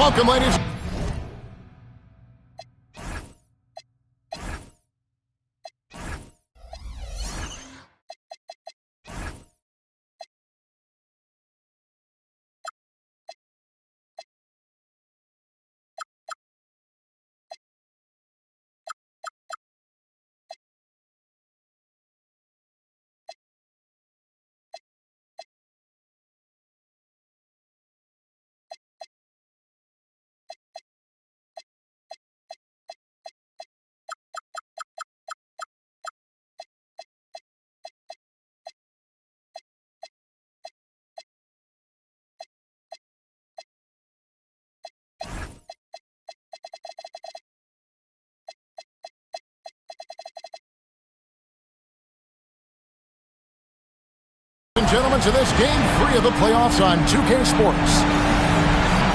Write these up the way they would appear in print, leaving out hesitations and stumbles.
Welcome, ladies. Gentlemen, to this Game 3 of the playoffs on 2K Sports.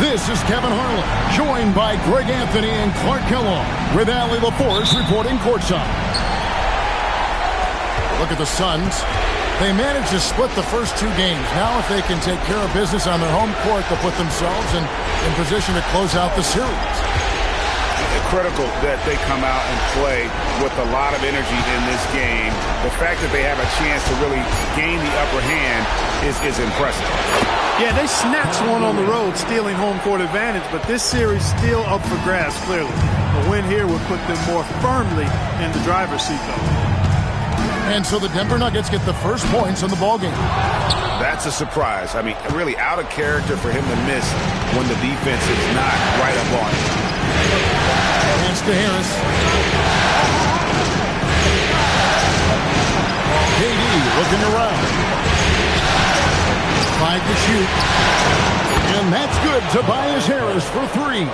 This is Kevin Harlan, joined by Greg Anthony and Clark Kellogg, with Allie LaForce reporting courtside. Look at the Suns. They managed to split the first 2 games. Now, if they can take care of business on their home court, they'll put themselves in position to close out the series. Critical that they come out and play with a lot of energy in this game. The fact that they have a chance to really gain the upper hand is impressive. Yeah, they snatched one on the road, stealing home court advantage, but this series still up for grabs, clearly. A win here would put them more firmly in the driver's seat, though. And so the Denver Nuggets get the first points in the ballgame. That's a surprise. I mean, really out of character for him to miss when the defense is not right up on him. Pass to Harris. KD looking around. 5 to shoot. And that's good. Tobias Harris for 3.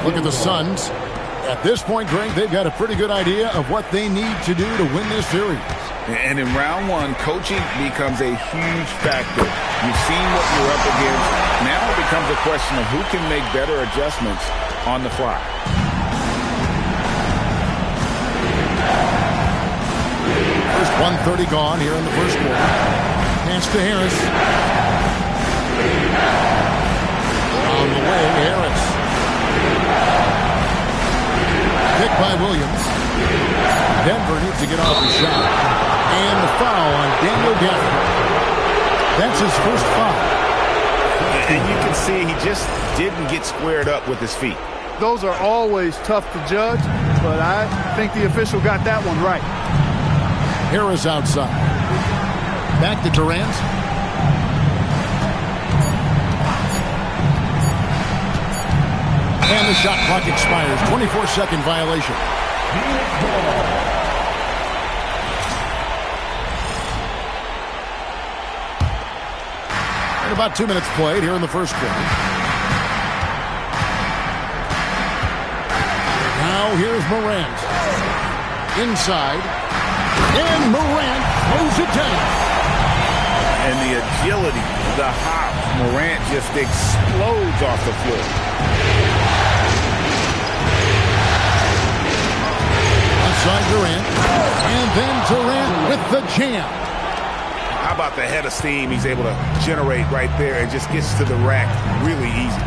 Look at the Suns. At this point, Greg, they've got a pretty good idea of what they need to do to win this series. And in round 1, coaching becomes a huge factor. You've seen what you're up against. Now it becomes a question of who can make better adjustments on the fly. First 1:30 gone here in the first quarter. Pass to Harris. On the way, Harris. Picked by Williams. Denver needs to get off the shot. And the foul on Daniel Gafford. That's his first foul. And you can see he just didn't get squared up with his feet. Those are always tough to judge, but I think the official got that one right. Harris outside. Back to Durant. And the shot clock expires. 24-second violation. And about 2 minutes played here in the first quarter. Now here's Morant. Inside. And Morant throws it down. And the agility, the hop, Morant just explodes off the floor. Outside Durant. And then Durant with the jam. How about the head of steam he's able to generate right there and just gets to the rack really easy.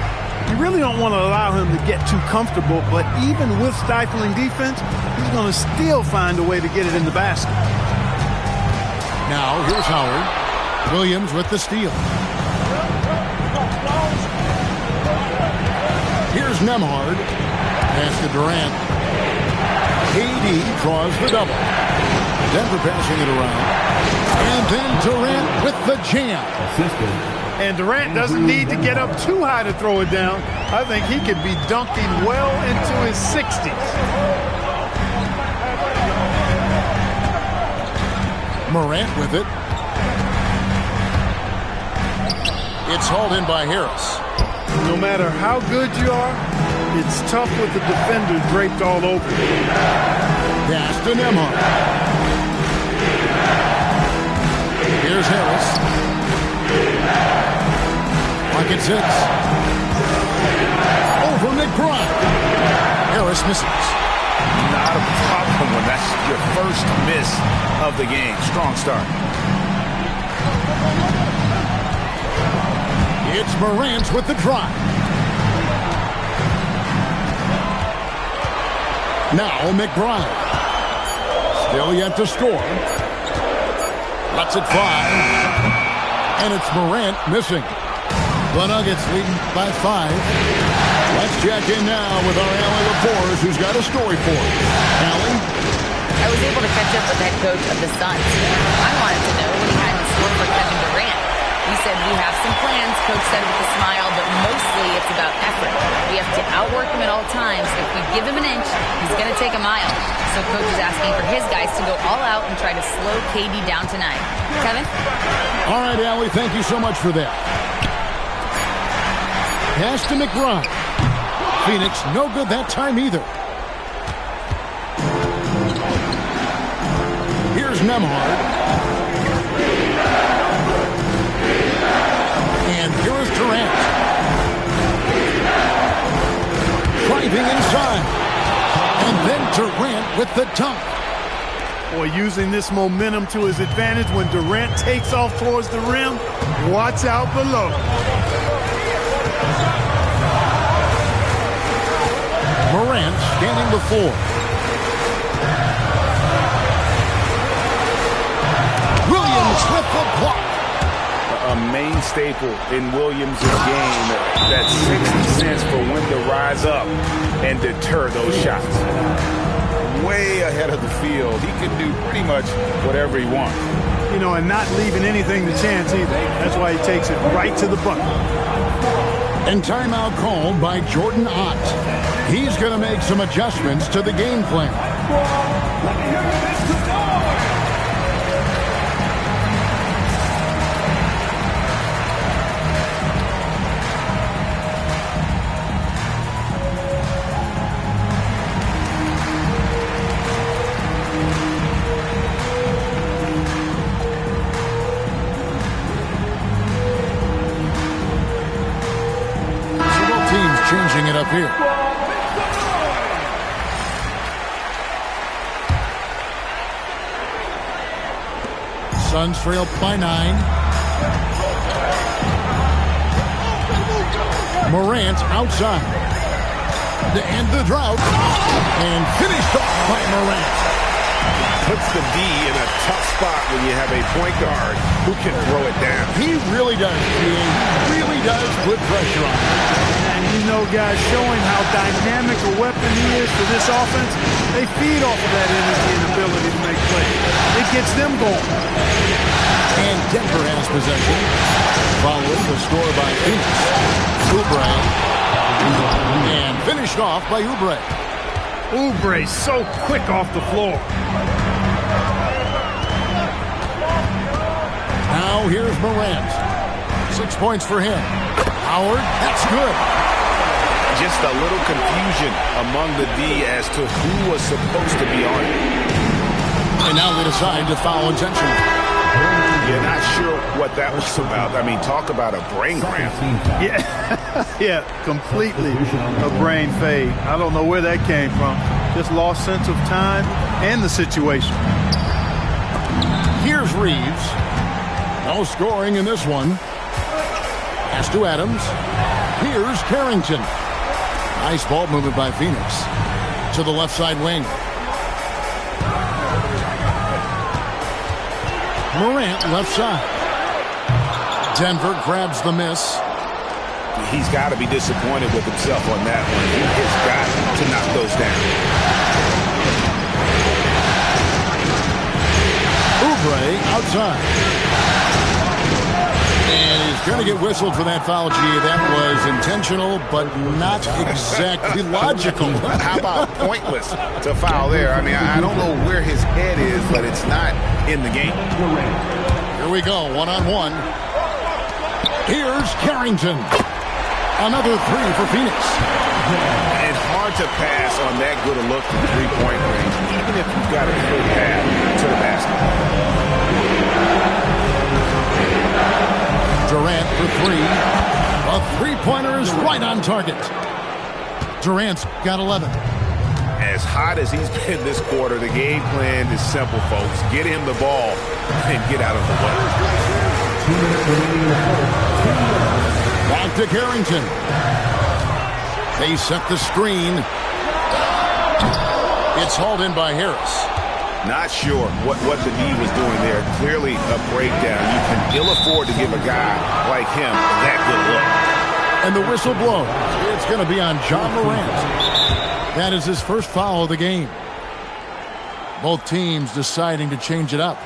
You really don't want to allow him to get too comfortable, but even with stifling defense, he's going to still find a way to get it in the basket. Now, here's Howard. Williams with the steal. Here's Nembhard. Pass to Durant. KD draws the double. Denver passing it around. And then Durant with the jam. And Durant doesn't need to get up too high to throw it down. I think he could be dunking well into his 60s. Morant with it. It's hauled in by Harris. No matter how good you are, it's tough with the defender draped all over you. Pass to Nembhard. Here's Harris. Pocket 6. Over McBride. Harris misses. Not a problem when that's your first miss of the game. Strong start. It's Morant with the drive. Now McBride. Still yet to score. Lets it fly. And it's Morant missing. The Nuggets leading by 5. Let's check in now with our Allie LaForce, who's got a story for us. Allie? I was able to catch up with the head coach of the Suns. I wanted to know what he had in store for Kevin Durant. He said, we have some plans, Coach said with a smile, but mostly it's about effort. We have to outwork him at all times. If we give him an inch, he's going to take a mile. So Coach is asking for his guys to go all out and try to slow KD down tonight. Kevin? All right, Allie, thank you so much for that. Pass to McBride. Phoenix, no good that time either. Here's Nembhard. And here is Durant. Driving inside. And then Durant with the dunk. Boy, using this momentum to his advantage when Durant takes off towards the rim. Watch out below. Morant scanning the floor. Williams with the block. A main staple in Williams' game, that 60 cents for when to rise up and deter those shots. Way ahead of the field. He can do pretty much whatever he wants. You know, and not leaving anything to chance either. That's why he takes it right to the bucket. And timeout called by Jordan Ott. He's going to make some adjustments to the game plan. Changing it up here. Suns trail by 9. Morant outside. To end the drought. And finished off by Morant. Puts the D in a tough spot when you have a point guard who can throw it down. He really does. He really does put pressure on him. And you know, guys, showing how dynamic a weapon he is for this offense, they feed off of that energy and ability to make plays. It gets them going. And Denver has possession. Following the score by Phoenix. Oubre. And finished off by Oubre. Oubre so quick off the floor. Now here's Morant. 6 points for him. Howard, that's good. Just a little confusion among the D as to who was supposed to be on it. And now they decide to foul intentionally. You're not sure what that was about. I mean, talk about a brain cramp. Yeah, yeah, completely a brain fade. I don't know where that came from. Just lost sense of time and the situation. Here's Reeves. No scoring in this one. Pass to Adams. Here's Carrington. Nice ball movement by Phoenix. To the left side wing. Morant left side. Denver grabs the miss. He's got to be disappointed with himself on that one. He has got to knock those down. Oubre outside. And he's going to get whistled for that foul. Gee, that was intentional, but not exactly logical. How about pointless to foul there? I mean, I don't know where his head is, but it's not in the game. Here we go, one-on-one. Here's Carrington. Another three for Phoenix. It's hard to pass on that good a look from three-point range, even if you've got a good path to the basket. Durant for three. A three-pointer is right on target. Durant's got 11. As hot as he's been this quarter, the game plan is simple, folks. Get him the ball and get out of the way. Back to Carrington. They set the screen. It's hauled in by Harris. Not sure what the knee was doing there. Clearly a breakdown. You can ill afford to give a guy like him that good look. And the whistle blows. It's going to be on John Morant. That is his first foul of the game. Both teams deciding to change it up.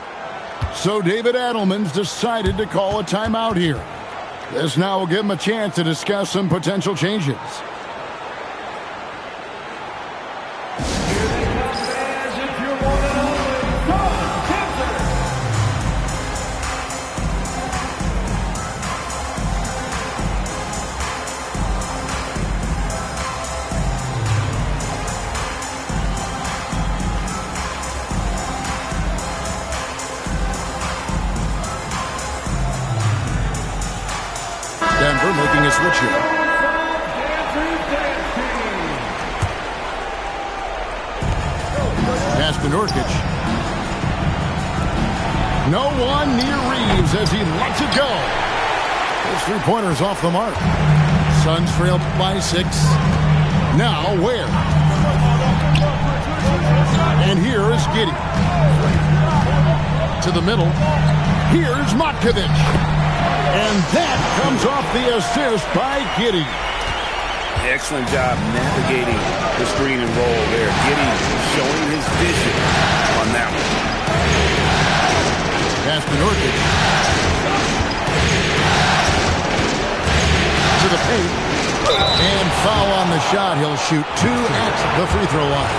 So David Adelman's decided to call a timeout here. This now will give him a chance to discuss some potential changes. Denver making a switch here. Pass to Nurkic. No one near Reeves as he lets it go. Those three-pointers off the mark. Suns trail by 6. Now Ware. And here is Giddey. To the middle. Here's Matkovic. And that comes off the assist by Giddey. Excellent job navigating the screen and roll there. Giddey showing his vision on that one. Pass to Nurkic. To the paint. And foul on the shot. He'll shoot 2 at the free throw line.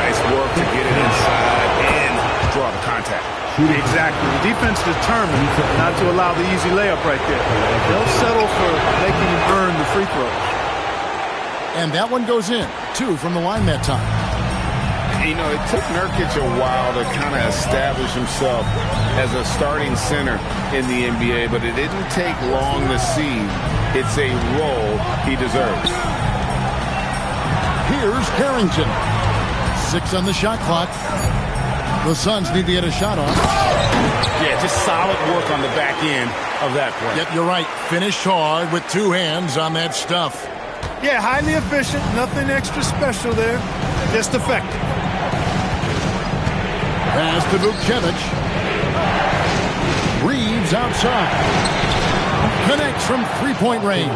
Nice work to get it inside and draw the contact. Exactly. The defense determined not to allow the easy layup right there. They'll settle for making him earn the free throws. And that one goes in. 2 from the line that time. You know, it took Nurkic a while to kind of establish himself as a starting center in the NBA, but it didn't take long to see it's a role he deserves. Here's Harrington. 6 on the shot clock. The Suns need to get a shot off. Yeah, just solid work on the back end of that play. Yep, you're right. Finished hard with 2 hands on that stuff. Yeah, highly efficient. Nothing extra special there. Just effective. Pass to Vukcevic. Reeves outside. Connects from three-point range.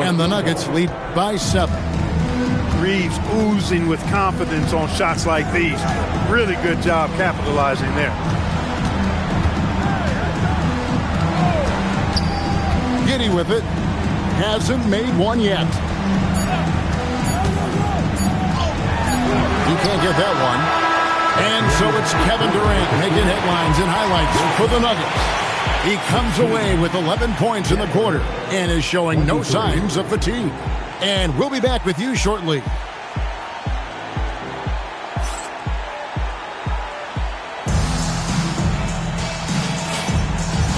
And the Nuggets lead by 7. Reeves oozing with confidence on shots like these. Really good job capitalizing there. Giddey with it. Hasn't made one yet. He can't get that one. And so it's Kevin Durant making headlines and highlights for the Nuggets. He comes away with 11 points in the quarter and is showing no signs of fatigue. And we'll be back with you shortly.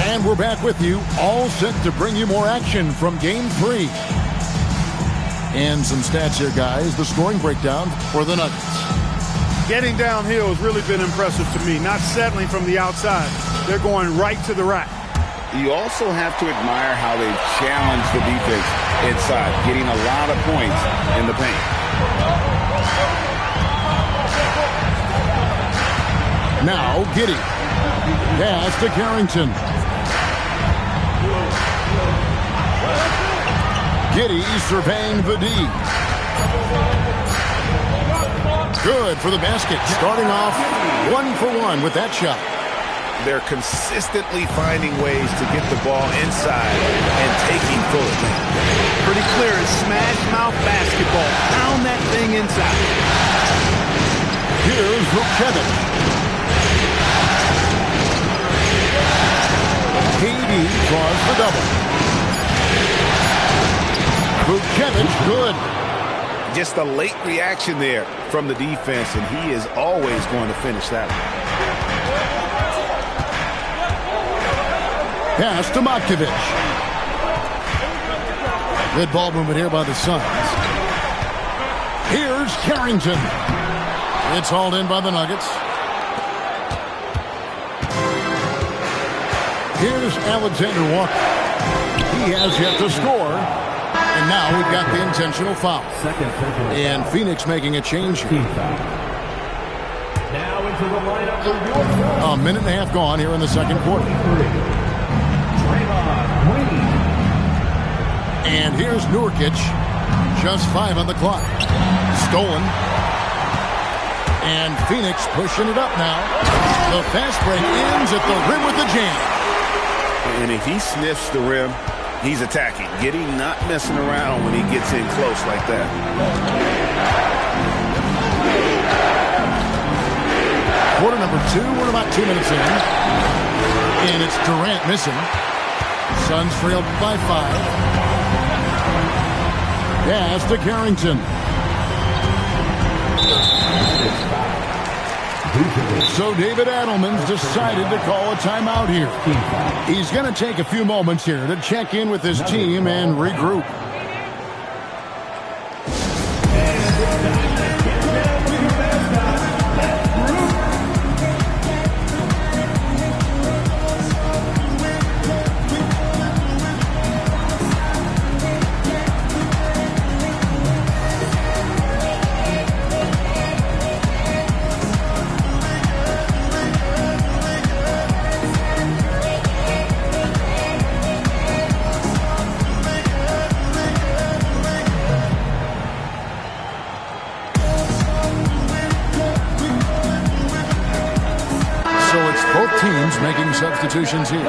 And we're back with you, all set to bring you more action from Game 3. And some stats here, guys. The scoring breakdown for the Nuggets. Getting downhill has really been impressive to me. Not settling from the outside. They're going right to the rack. You also have to admire how they've challenged the defense inside, getting a lot of points in the paint. Now Giddey. Pass to Carrington. Giddey surveying the D. Good for the basket. Starting off 1 for 1 with that shot. They're consistently finding ways to get the ball inside and taking full advantage. Pretty clear. It's smash mouth basketball. Pound that thing inside. Here's Vukcevic. KD draws the double. Vukcevic, good. Just a late reaction there from the defense, and he is always going to finish that one. Pass to Matkovic. Good ball movement here by the Suns. Here's Carrington. It's hauled in by the Nuggets. Here's Alexander Walker. He has yet to score. And now we've got the intentional foul. And Phoenix making a change here. Now into the lineup for your A minute and a half gone here in the second quarter. And here's Nurkic. Just 5 on the clock. Stolen. And Phoenix pushing it up now. The fast break ends at the rim with the jam. And if he sniffs the rim, he's attacking. Giddey not messing around when he gets in close like that. Quarter number 2, we're about 2 minutes in. And it's Durant missing. Suns trailed by 5. Pass to Carrington. So David Adelman's decided to call a timeout here. He's going to take a few moments here to check in with his team and regroup. Making substitutions here.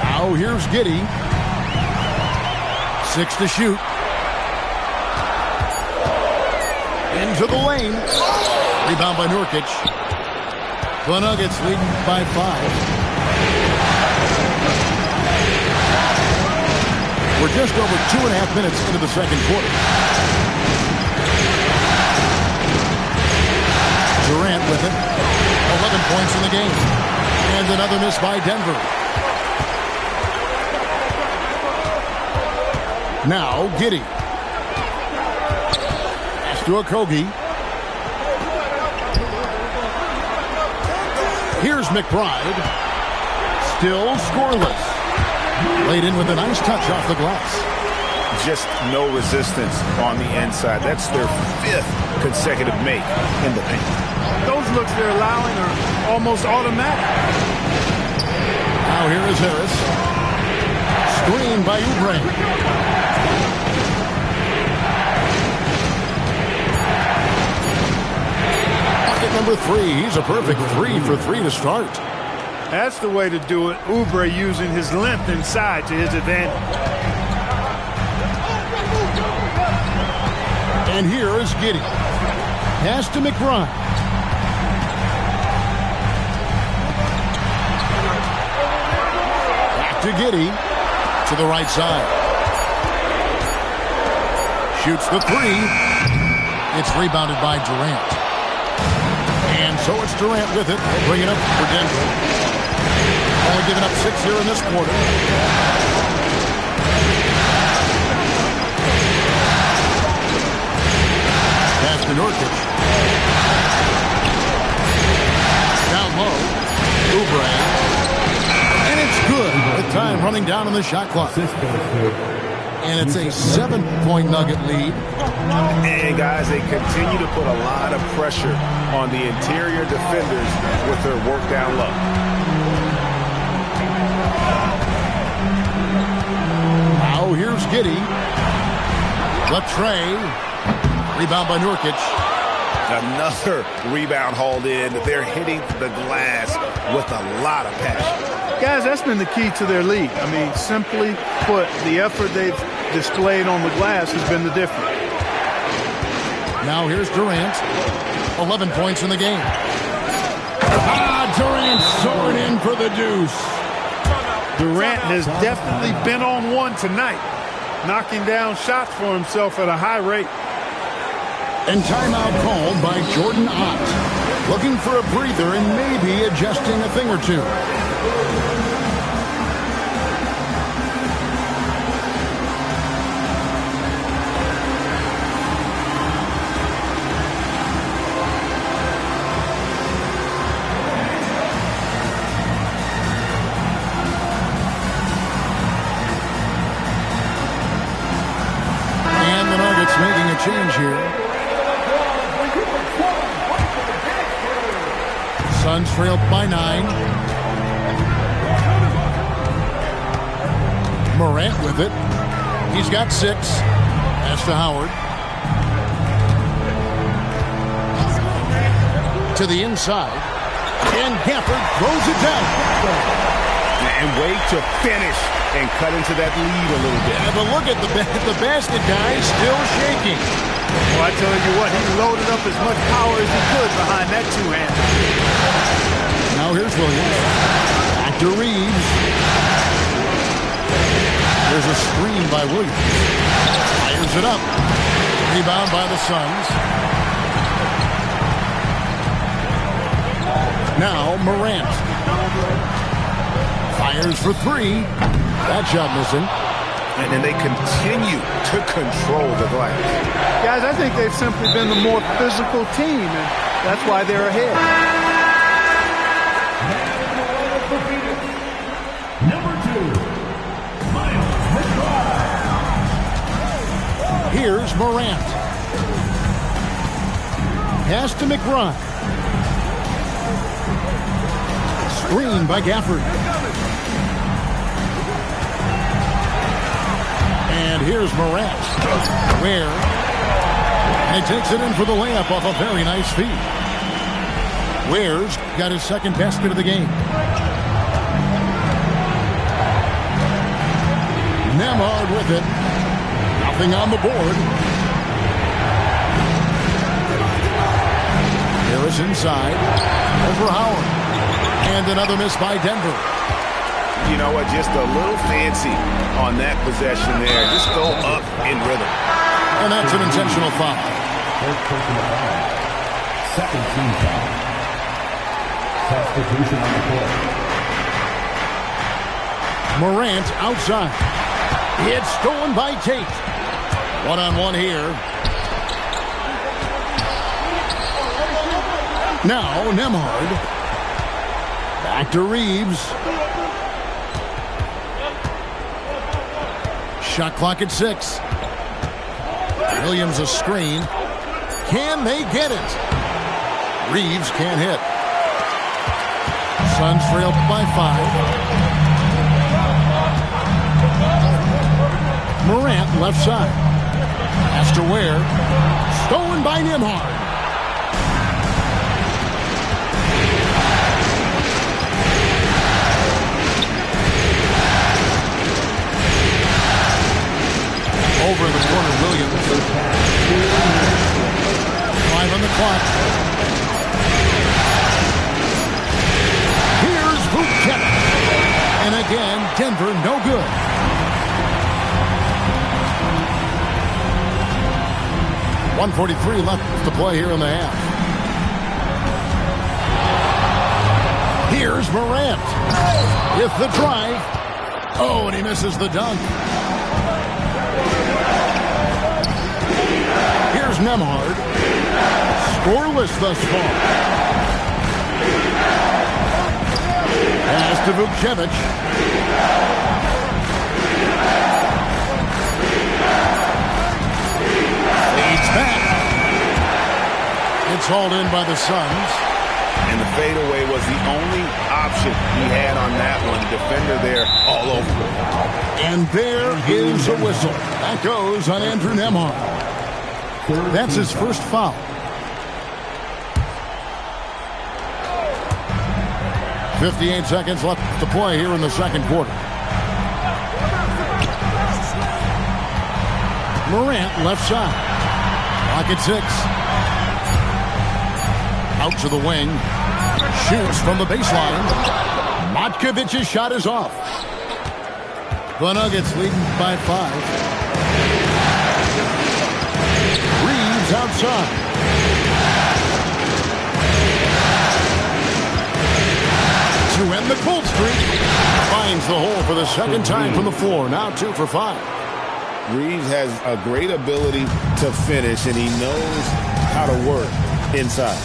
Now here's Giddey. 6 to shoot. Into the lane. Rebound by Nurkic. The Nuggets leading by 5. We're just over 2.5 minutes into the second quarter. Durant with it. 11 points in the game. And another miss by Denver. Now Giddey. Pass to Okogie. Here's McBride. Still scoreless. Laid in with a nice touch off the glass. Just no resistance on the inside. That's their 5th consecutive make in the paint. Those looks they're allowing are almost automatic. Now here is Harris. Screen by Oubre. Bucket number 3. He's a perfect 3 for 3 to start. That's the way to do it. Oubre using his length inside to his advantage. And here is Giddey. Pass to McBride. Back to Giddey. To the right side. Shoots the 3. It's rebounded by Durant. And so it's Durant with it. They'll bring it up for Denver. Only giving up 6 here in this quarter. Pass to Nurkic. Down low. Oubre. And it's good. With time running down on the shot clock. And it's a 7-point Nugget lead. And guys, they continue to put a lot of pressure on the interior defenders with their work down low. Now here's Giddey. Latrey. Rebound by Nurkic. Another rebound hauled in. They're hitting the glass with a lot of passion. Guys, that's been the key to their lead. I mean, simply put, the effort they've displayed on the glass has been the difference. Now here's Durant. 11 points in the game. Durant soaring in for the deuce. Durant has definitely been on one tonight, knocking down shots for himself at a high rate. And timeout called by Jordan Ott. Looking for a breather and maybe adjusting a thing or two. Suns trail by 9. Morant with it. He's got 6. Pass to Howard. To the inside. And Gafford throws it down. And wait to finish and cut into that lead a little bit. Yeah, but look at the basket guy still shaking. Well, I tell you what, he loaded up as much power as he could behind that two-hander. Now here's Williams. Back to Reeves. There's a screen by Williams. Fires it up. Rebound by the Suns. Now Morant. Fires for 3. That shot missing. And then they continue to control the glass. Guys, I think they've simply been the more physical team, and that's why they're ahead. Number 2, Miles McBride. Here's Morant. Pass to McBride. Screen by Gafford. And here's Morant. Where? And he takes it in for the layup off a very nice feed. Ware's got his second basket of the game. Nembhard with it. Nothing on the board. Harris inside. Over Howard. And another miss by Denver. You know what? Just a little fancy on that possession there. Just go up in rhythm. And that's an intentional foul. First personal foul. Second team foul. Substitution on the court. Morant outside. It's stolen by Tate. One-on-one here. Now Nembhard. Back to Reeves. Shot clock at 6. Williams a screen. Can they get it? Reeves can't hit. Suns trail by 5. Morant left side. Pass to Ware. Stolen by Nembhard. Over the corner, Williams. 5 on the clock. Here's Vucevic. And again, Denver no good. .143 left to play here in the half. Here's Morant. With the drive. Oh, and he misses the dunk. Here's Nembhard. Scoreless thus far. Pass to Vucevic. Leads back. It's hauled in by the Suns. And the fadeaway was the only option he had on that one. Defender there all over. And there is a whistle. That goes on Andrew Nembhard. That's his first foul. .58 seconds left to play here in the second quarter. Morant left side. Clock at 6. Out to the wing. Shoots from the baseline. Matkovic's shot is off. The Nuggets leading by 5. Reeves outside. To end the cold streak. Finds the hole for the second time from the floor. Now 2 for 5. Reeves has a great ability to finish, and he knows how to work inside.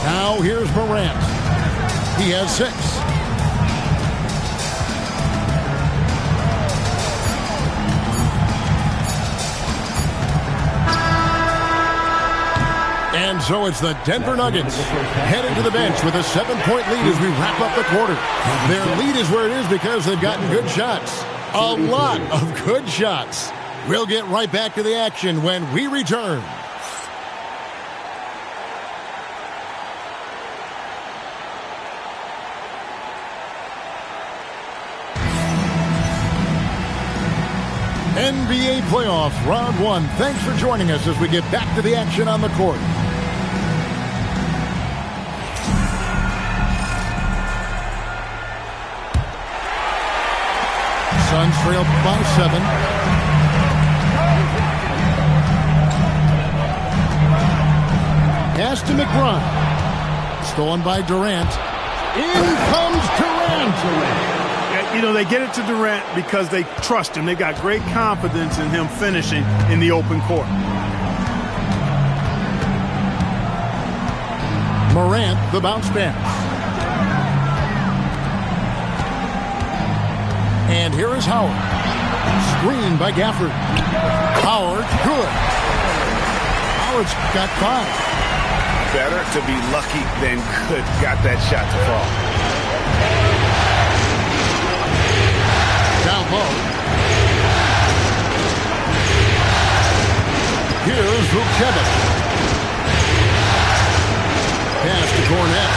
Now here's Morant. He has 6. So it's the Denver Nuggets headed to the bench with a 7-point lead as we wrap up the quarter. Their lead is where it is because they've gotten good shots. A lot of good shots. We'll get right back to the action when we return. NBA playoffs, round 1. Thanks for joining us as we get back to the action on the court. Suns trail by 7. Pass to McBride. Stolen by Durant. In comes Durant. You know, they get it to Durant because they trust him. They've got great confidence in him finishing in the open court. Morant, the bounce pass. And here is Howard. Screened by Gafford. Howard, good. Howard's got 5. Better to be lucky than good. Got that shot to fall. Down low. Here's Vucevic. Pass to Kornet.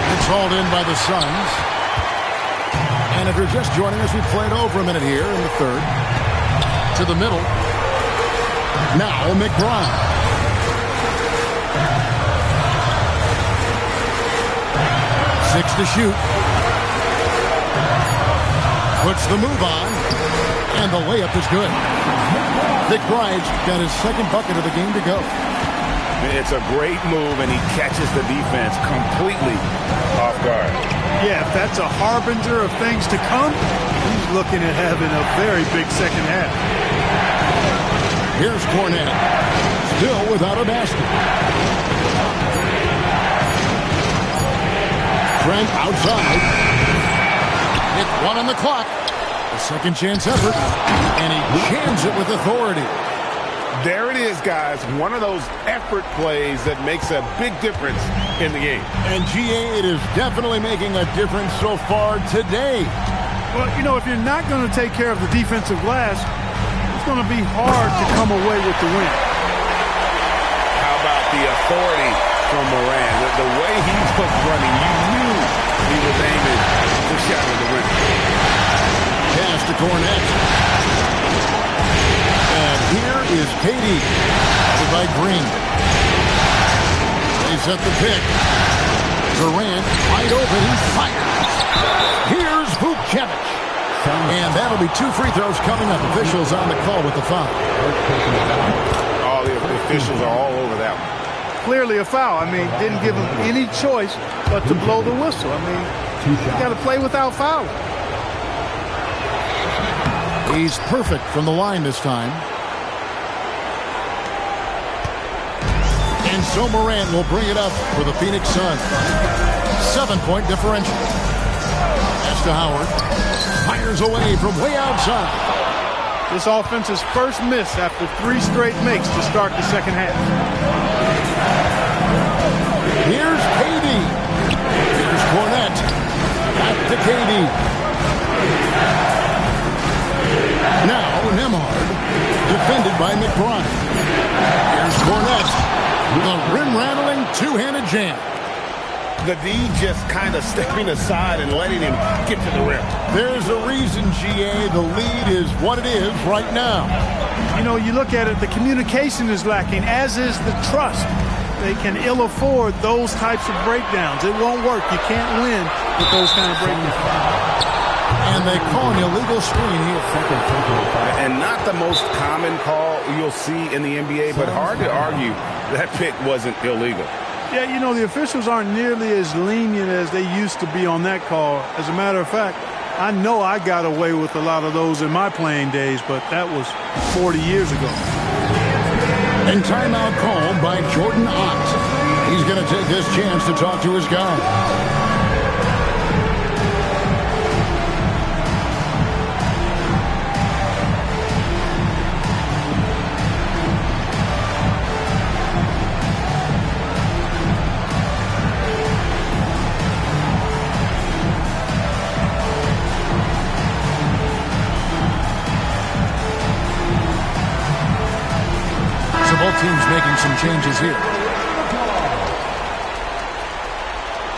It's hauled in by the Suns. And if you're just joining us, we played over a minute here in the third. To the middle. Now McBride. 6 to shoot. Puts the move on, and the layup is good. McBride's got his second bucket of the game to go. It's a great move, and he catches the defense completely off guard. Yeah, if that's a harbinger of things to come, he's looking at having a very big second half. Here's Kornet, still without a basket. Trent outside. Hit 1 on the clock. A second chance effort. And he jams it with authority. There it is, guys. One of those effort plays that makes a big difference in the game. And GA, it is definitely making a difference so far today. Well, you know, if you're not going to take care of the defensive glass, it's going to be hard to come away with the win. How about the authority from Moran? The way he was running, you knew he was aiming to shatter the rim. Pass to Kornet. And here is KD. Followed by Green. They set the pick. Durant wide open. He fires. Here's Vucevic. And that'll be 2 free throws coming up. Officials on the call with the foul. All the officials are all over that one. Clearly a foul. I mean, didn't give him any choice but to blow the whistle. I mean, you got to play without fouling. He's perfect from the line this time. And so Morant will bring it up for the Phoenix Suns. 7-point differential. Pass to Howard. Fires away from way outside. This offense's first miss after 3 straight makes to start the second half. Here's KD. Here's Kornet. Back to KD. Now Nembhard. Defended by McBride. Here's Kornet. The rim-rattling two-handed jam. The D just kind of stepping aside and letting him get to the rim. There's a reason, GA. The lead is what it is right now. You know, you look at it, the communication is lacking, as is the trust. They can ill afford those types of breakdowns. It won't work. You can't win with those kind of breakdowns. And they call an illegal screen here. And not the most common call you'll see in the NBA, but hard to argue that pick wasn't illegal. Yeah, you know, the officials aren't nearly as lenient as they used to be on that call. As a matter of fact, I know I got away with a lot of those in my playing days, but that was 40 years ago. And timeout called by Jordan Ott. He's going to take this chance to talk to his guy. making some changes here.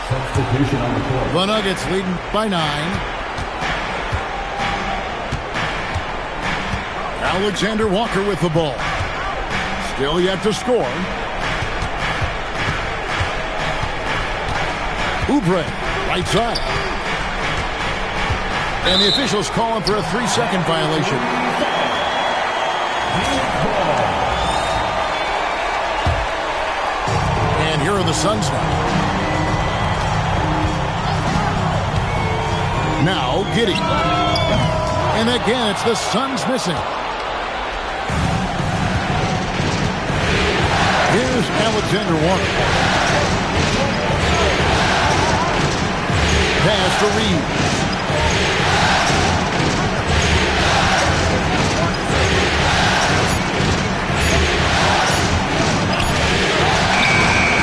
Substitution on the court. The Nuggets leading by 9. Alexander Walker with the ball. Still yet to score. Oubre, right side. And the officials calling for a 3-second violation. And here are the Suns now. Now Giddey. And again, it's the Suns missing. Here's Alexander Walker. Pass to Reeves.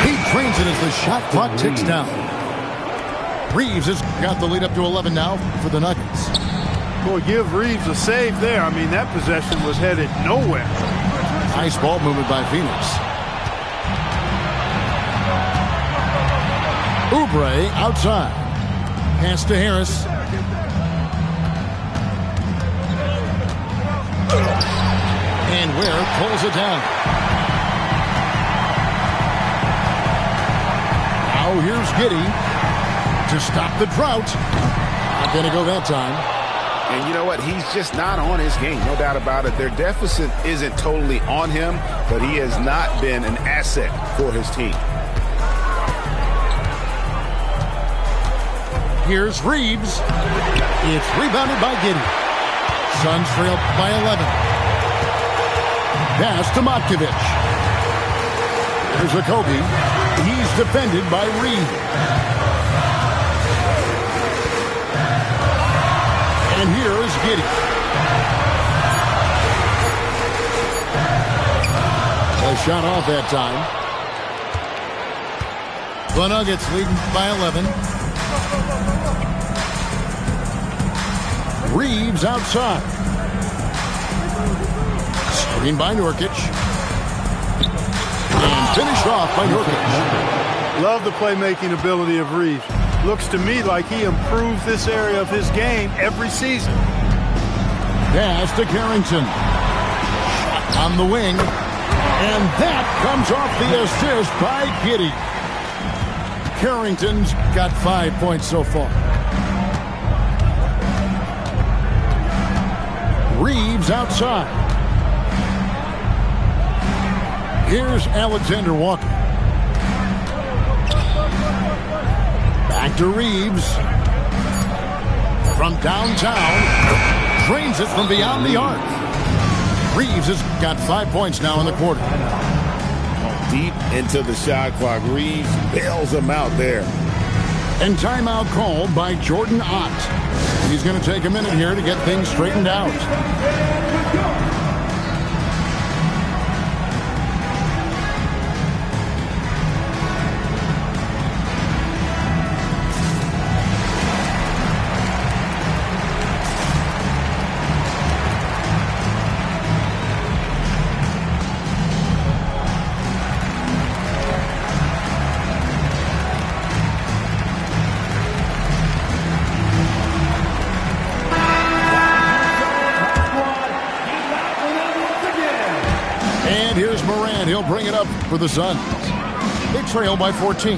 He trains it as the shot clock ticks down. Reeves has got the lead up to 11 now for the Nuggets. Boy, give Reeves a save there. I mean, that possession was headed nowhere. Nice ball movement by Phoenix. Oubre outside. Pass to Harris. And Ware pulls it down. Now here's Giddey to stop the drought. Not going to go that time. And you know what? He's just not on his game. No doubt about it. Their deficit isn't totally on him, but he has not been an asset for his team. Here's Reeves. It's rebounded by Giddey. Suns trail by 11. Pass to Matkovic. There's Okogie. He's defended by Reeves. And here is Giddey. A shot off that time. The Nuggets leading by 11. Reeves outside. Screen by Nurkic. And finished off by Nurkic. Love the playmaking ability of Reeves. Looks to me like he improves this area of his game every season. Pass to Carrington. Shot on the wing. And that comes off the assist by Giddey. Carrington's got 5 points so far. Reeves outside. Here's Alexander Walker. Back to Reeves. From downtown. Drains it from beyond the arc. Reeves has got 5 points now in the quarter. Deep into the shot clock. Reeves bails him out there. And timeout called by Jordan Ott. He's going to take a minute here to get things straightened out. He'll bring it up for the Suns. They trail by 14.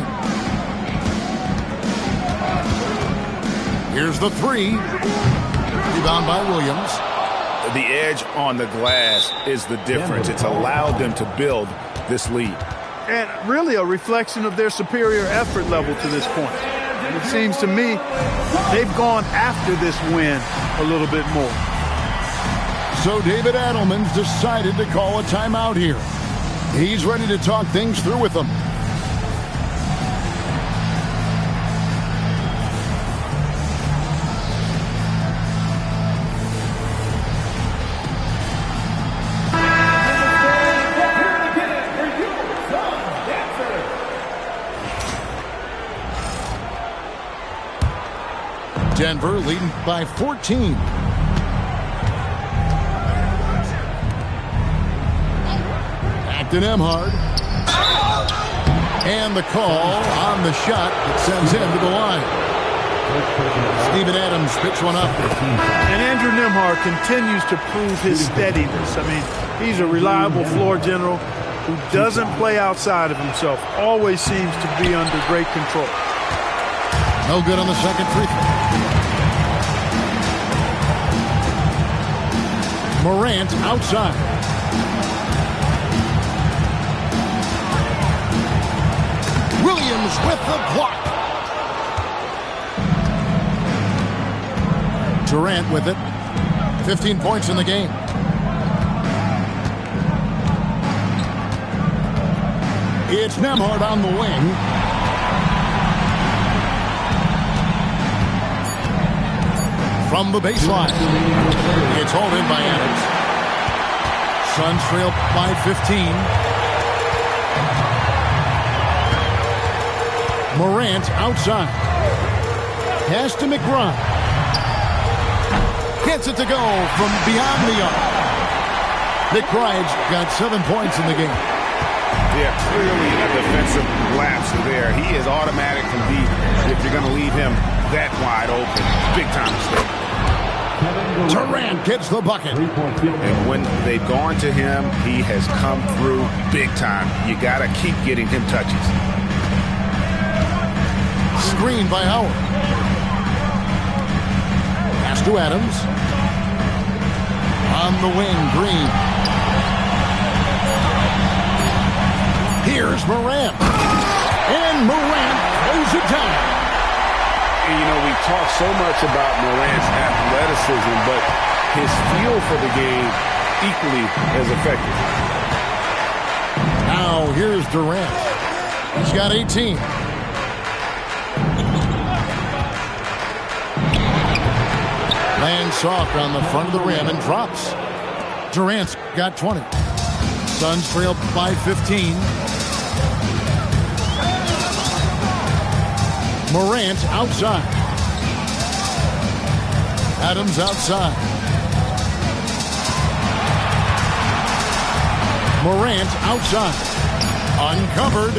Here's the three. Rebound by Williams. The edge on the glass is the difference. It's allowed them to build this lead. And really a reflection of their superior effort level to this point. It seems to me they've gone after this win a little bit more. So David Adelman's decided to call a timeout here. He's ready to talk things through with them. Denver leading by 14. to Nembhard. And the call on the shot that sends him to the line. Steven Adams picks one up. And Andrew Nembhard continues to prove his steadiness. I mean, he's a reliable floor general who doesn't play outside of himself. Always seems to be under great control. No good on the second free throw. Morant outside. Williams with the block. Durant with it. 15 points in the game. It's Nembhard on the wing. From the baseline. It's hauled in by Adams. Suns trail by 15. Morant outside. Pass to McBride. Gets it to go from beyond the arc. McBride's got 7 points in the game. Yeah, clearly a defensive lapse there. He is automatic from deep if you're going to leave him that wide open. Big time mistake. Durant gets the bucket. And when they've gone to him, he has come through big time. You got to keep getting him touches. Screen by Howard. Pass to Adams. On the wing, Green. Here's Morant. And Morant throws it down. And, you know, we talk so much about Morant's athleticism, but his feel for the game equally as effective. Now here's Durant. He's got 18. Lands soft on the front of the rim and drops. Durant's got 20. Suns trail by 15. Morant outside. Adams outside. Morant outside. Uncovered.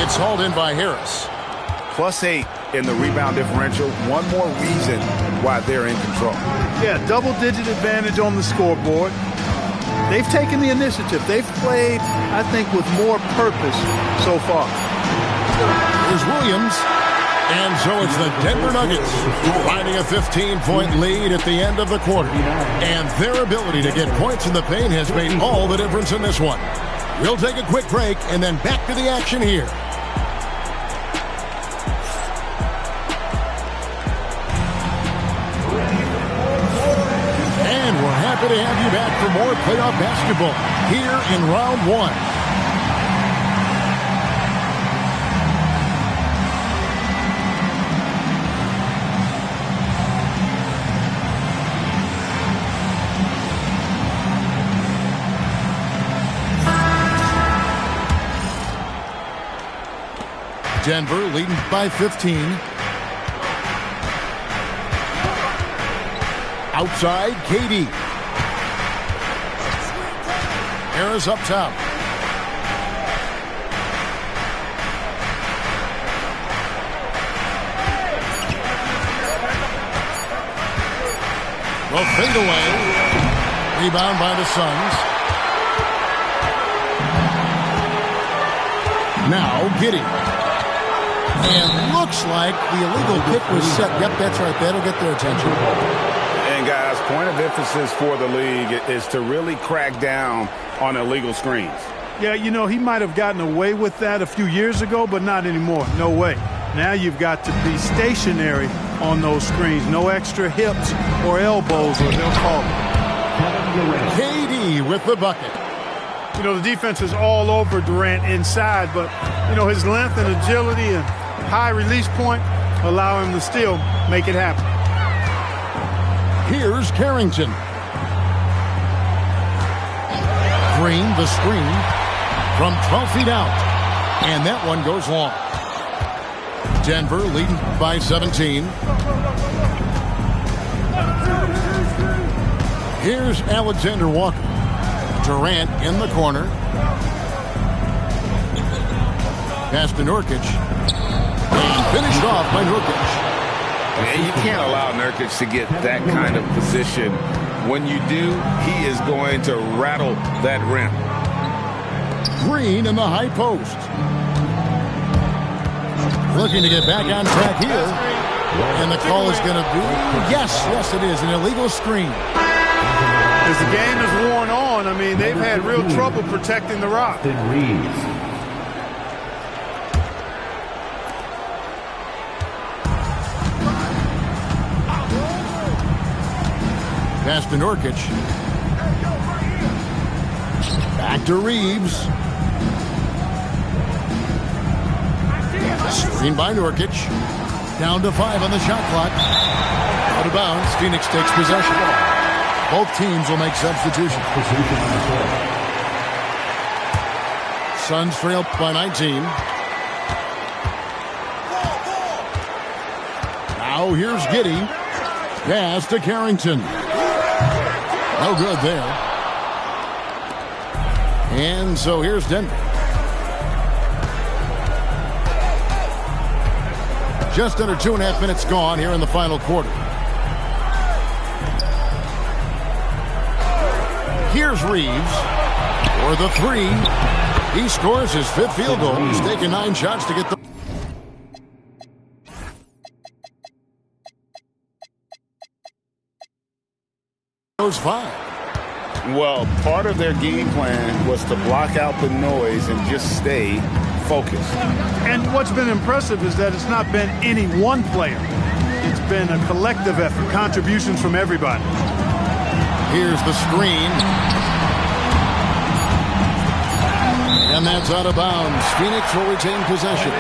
It's hauled in by Harris. +8 in the rebound differential. One more reason why they're in control. Yeah, double-digit advantage on the scoreboard. They've taken the initiative. They've played, I think, with more purpose so far. Here's Williams. And so it's the Denver Nuggets finding a 15-point lead at the end of the quarter. And their ability to get points in the paint has made all the difference in this one. We'll take a quick break and then back to the action here. And we're happy to have you back for more playoff basketball here in round one. Denver leading by 15. Outside, KD. Harris up top. Well, fade away. Rebound by the Suns. Now, Giddey. And looks like the illegal kick was set. Yep, that's right. That'll get their attention. And, guys, point of emphasis for the league is to really crack down on illegal screens. Yeah, you know, he might have gotten away with that a few years ago, but not anymore. No way. Now you've got to be stationary on those screens. No extra hips or elbows, or they'll call it. KD with the bucket. You know, the defense is all over Durant inside, but, you know, his length and agility and high release point allow him to still make it happen. Here's Carrington. Green, the screen from 12 feet out. And that one goes long. Denver leading by 17. Here's Alexander Walker. Durant in the corner. Pass to Nurkic. And finished off by Nurkic. Man, you can't allow Nurkic to get that kind of position. When you do, he is going to rattle that rim. Green in the high post. Looking to get back on track here. And the call is going to be, yes, it is, an illegal screen. As the game is worn on, I mean, they've had real trouble protecting the rock. Pass to Nurkic. Back to Reeves. Screen by Nurkic. Down to 5 on the shot clock. Out of bounds. Phoenix takes possession. Both teams will make substitutions. Suns trail by 19. Now here's Giddey. Pass to Carrington. No good there. And so here's Denver. Just under 2.5 minutes gone here in the final quarter. Here's Reeves for the 3. He scores his 5th field goal. He's taken 9 shots to get the... Those 5. Well, part of their game plan was to block out the noise and just stay focused. And what's been impressive is that it's not been any one player. It's been a collective effort, contributions from everybody. Here's the screen. And that's out of bounds. Phoenix will retain possession.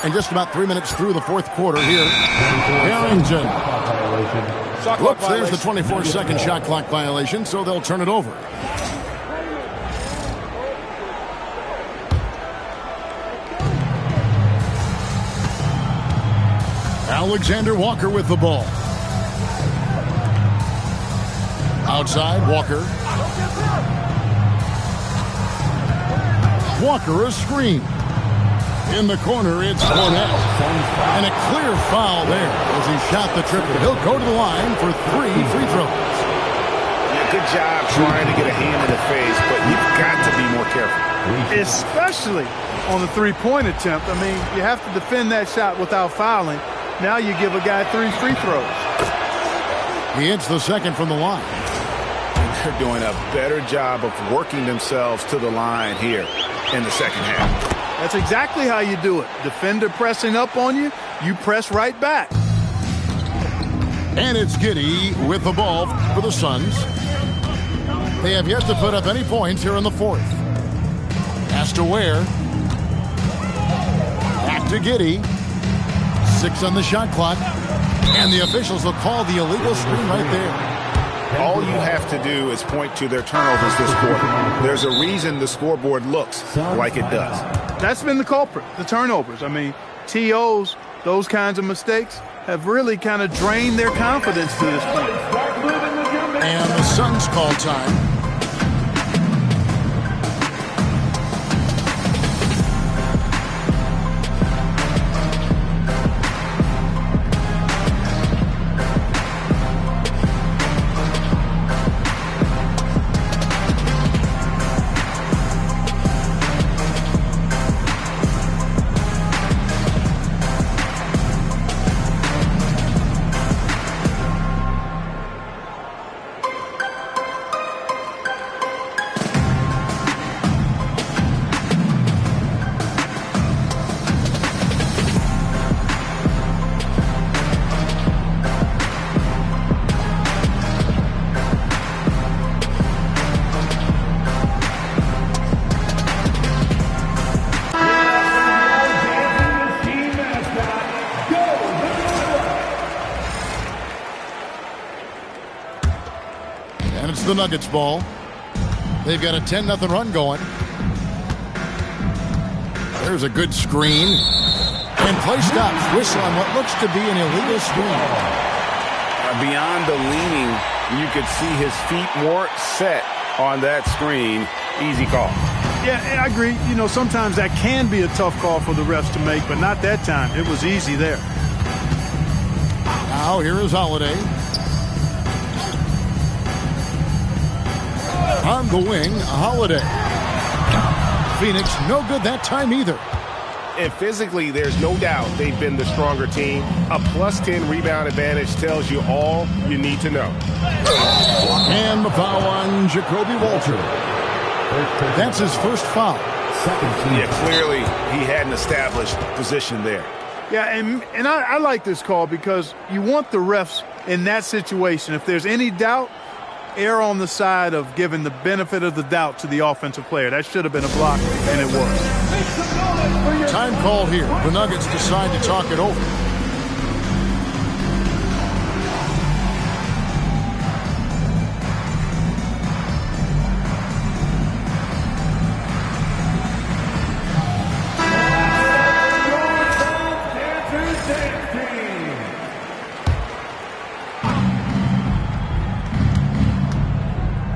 And just about 3 minutes through the 4th quarter here. Carrington. Whoops, there's the 24-second shot clock violation, so they'll turn it over. Alexander Walker with the ball. Outside, Walker. Walker a screen. In the corner, it's Cornell. And a clear foul there as he shot the triple. He'll go to the line for 3 free throws. Yeah, good job trying to get a hand in the face, but you've got to be more careful. Especially on the three-point attempt. I mean, you have to defend that shot without fouling. Now you give a guy 3 free throws. He hits the second from the line. They're doing a better job of working themselves to the line here in the second half. That's exactly how you do it. Defender pressing up on you, you press right back. And it's Giddey with the ball for the Suns. They have yet to put up any points here in the 4th. Pass to Ware. Back to Giddey. 6 on the shot clock. And the officials will call the illegal screen right there. All you have to do is point to their turnovers this quarter. There's a reason the scoreboard looks like it does. That's been the culprit, the turnovers. I mean, TOs, those kinds of mistakes, have really kind of drained their confidence to this point. And the Suns call time. The Nuggets ball. They've got a 10-0 run going. There's a good screen. And play stops. Whistle on what looks to be an illegal screen. Beyond the leaning, you could see his feet more set on that screen. Easy call. Yeah, I agree. You know, sometimes that can be a tough call for the refs to make, but not that time. It was easy there. Now here is Holiday. On the wing, Holiday. Phoenix, no good that time either. And physically, there's no doubt they've been the stronger team. A +10 rebound advantage tells you all you need to know. And the foul on Jacoby Walter. That's his first foul. Yeah, clearly he had an established position there. Yeah, and I like this call because you want the refs in that situation. If there's any doubt, err on the side of giving the benefit of the doubt to the offensive player. That should have been a block, and it was. Time call here. The Nuggets decide to talk it over.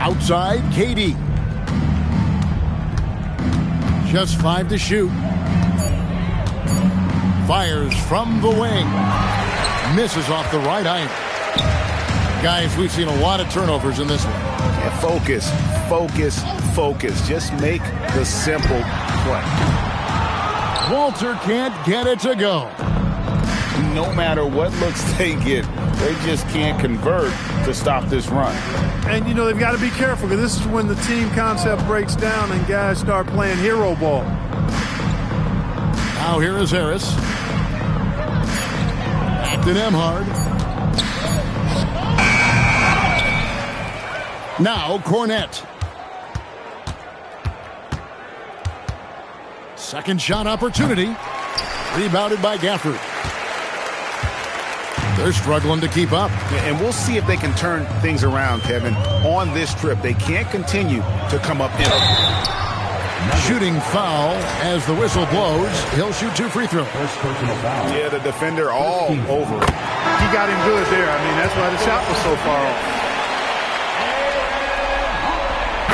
Outside, KD. Just 5 to shoot. Fires from the wing. Misses off the right iron. Guys, we've seen a lot of turnovers in this one. Yeah, focus, focus, focus. Just make the simple play. Walter can't get it to go. No matter what looks they get, they just can't convert to stop this run. And, you know, they've got to be careful because this is when the team concept breaks down and guys start playing hero ball. Now here is Harris. Back to Nembhard. Now Cornette. Second shot opportunity. Rebounded by Gafford. They're struggling to keep up. Yeah, and we'll see if they can turn things around, Kevin. On this trip, they can't continue to come up empty. Shooting foul as the whistle blows. He'll shoot 2 free throws. Yeah, the defender all over it. He got him good there. I mean, that's why the shot was so far off.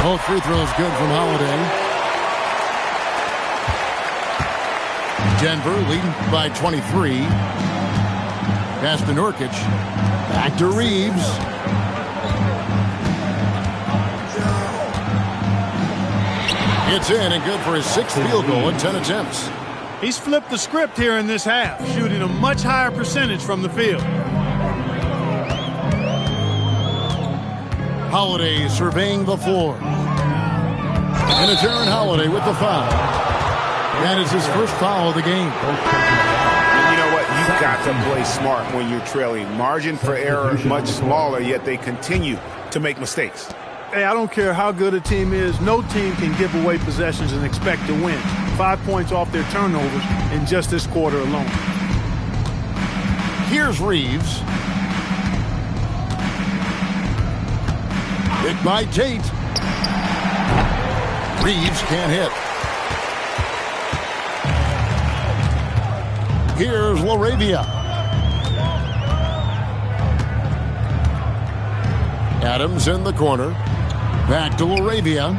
Both free throws good from Holiday. Denver leading by 23. Pass to Nurkic. Back to Reeves. It's in and good for his 6th field goal in 10 attempts. He's flipped the script here in this half, shooting a much higher percentage from the field. Holiday surveying the floor. And it's Aaron Holiday with the foul. That is his first foul of the game. You know what? You've got to play smart when you're trailing. Margin for error much smaller, yet they continue to make mistakes. Hey, I don't care how good a team is. No team can give away possessions and expect to win. 5 points off their turnovers in just this quarter alone. Here's Reeves. Hit by Tate. Reeves can't hit. Here's LaRavia. Adams in the corner. Back to LaRavia.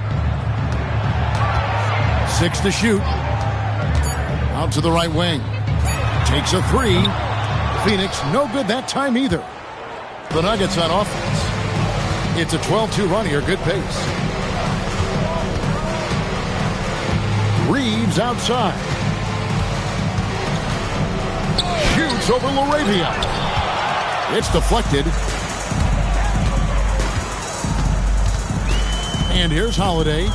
6 to shoot. Out to the right wing. Takes a 3. Phoenix no good that time either. The Nuggets on offense. It's a 12-2 run here. Good pace. Reeves outside. Shoots over LaRavia. It's deflected. And here's Holiday.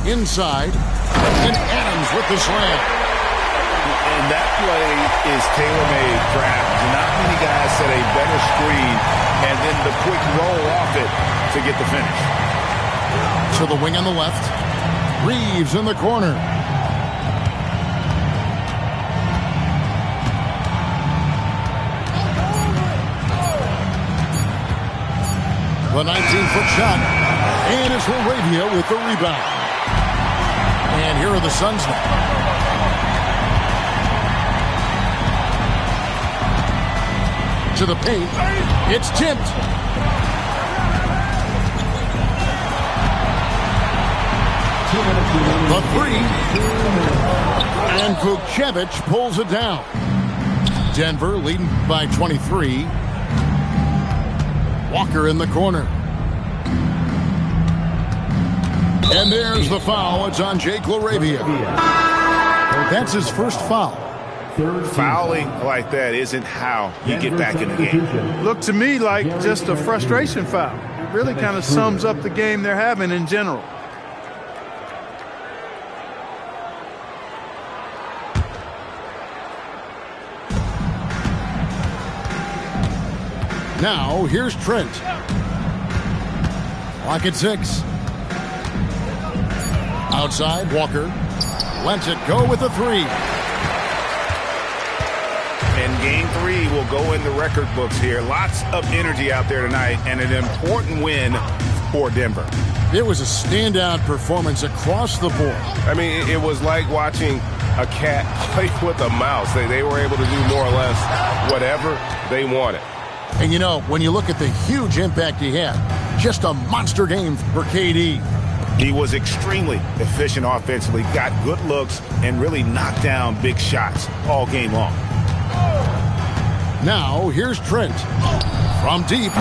Inside. And Adams with the slam. And that play is tailor-made, Kraft. Not many guys set a better screen and then the quick roll off it to get the finish. To the wing on the left. Reeves in the corner. The 19-foot shot. And it's LaRavia with the rebound. And here are the Suns now. into the paint. It's tipped. The three. And Vukcevic pulls it down. Denver leading by 23. Walker in the corner. And there's the foul. It's on Jake LaRavia. That's his first foul. Fouling like that isn't how you get back in the game. Looked to me like just a frustration foul. It really kind of sums up the game they're having in general. Now, here's Trent. Clock at 6. Outside, Walker. Lets it go with a three. And game 3 will go in the record books here. Lots of energy out there tonight and an important win for Denver. It was a standout performance across the board. I mean, it was like watching a cat play with a mouse. They were able to do more or less whatever they wanted. And, you know, when you look at the huge impact he had, just a monster game for KD. He was extremely efficient offensively, got good looks, and really knocked down big shots all game long. Now, here's Trent. From deep.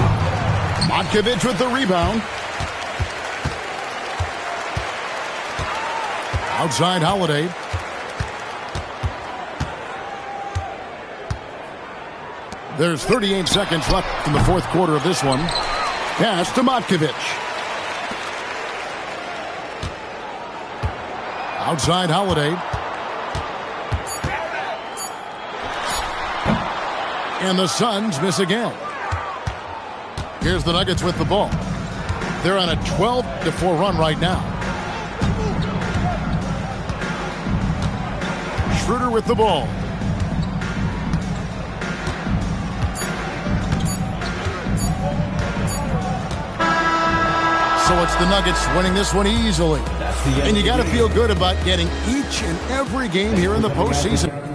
Vukcevic with the rebound. Outside, Holiday. There's 38 seconds left in the fourth quarter of this one. Pass to Vukcevic. Outside, Holiday. And the Suns miss again. Here's the Nuggets with the ball. They're on a 12-4 run right now. Schroeder with the ball. So it's the Nuggets winning this one easily. And you got to feel good about getting each and every game here in the postseason.